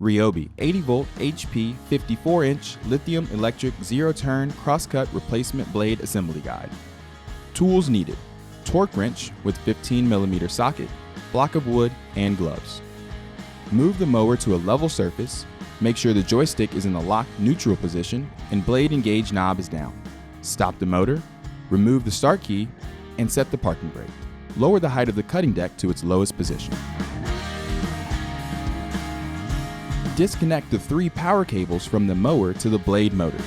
RYOBI 80-volt HP 54-inch lithium electric zero-turn CrossCut replacement blade assembly guide. Tools needed: torque wrench with 15mm socket, block of wood, and gloves. Move the mower to a level surface, make sure the joystick is in the locked neutral position and blade and gauge knob is down. Stop the motor, remove the start key, and set the parking brake. Lower the height of the cutting deck to its lowest position. Disconnect the 3 power cables from the mower to the blade motors.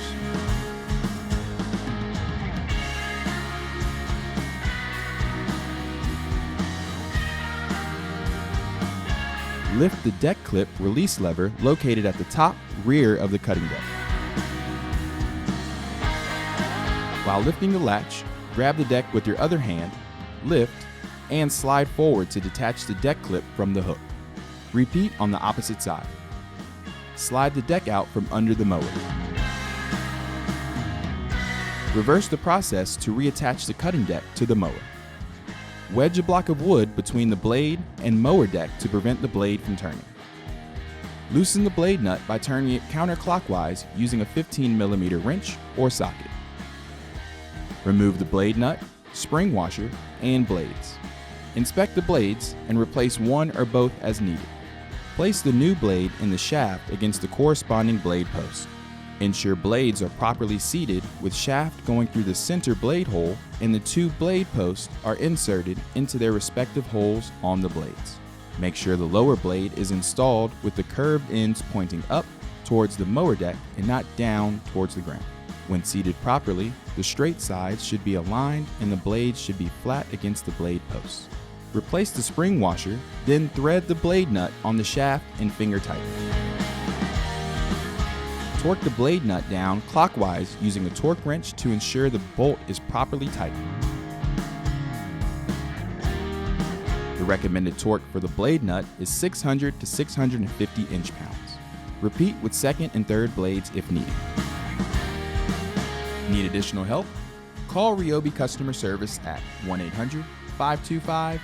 Lift the deck clip release lever located at the top rear of the cutting deck. While lifting the latch, grab the deck with your other hand, lift, and slide forward to detach the deck clip from the hook. Repeat on the opposite side. Slide the deck out from under the mower. Reverse the process to reattach the cutting deck to the mower. Wedge a block of wood between the blade and mower deck to prevent the blade from turning. Loosen the blade nut by turning it counterclockwise using a 15mm wrench or socket. Remove the blade nut, spring washer, and blades. Inspect the blades and replace one or both as needed. Place the new blade in the shaft against the corresponding blade post. Ensure blades are properly seated with shaft going through the center blade hole and the 2 blade posts are inserted into their respective holes on the blades. Make sure the lower blade is installed with the curved ends pointing up towards the mower deck and not down towards the ground. When seated properly, the straight sides should be aligned and the blades should be flat against the blade posts. Replace the spring washer, then thread the blade nut on the shaft and finger tighten. Torque the blade nut down clockwise using a torque wrench to ensure the bolt is properly tightened. The recommended torque for the blade nut is 600 to 650 inch-pounds. Repeat with second and third blades if needed. Need additional help? Call RYOBI customer service at 1-800-525-2579.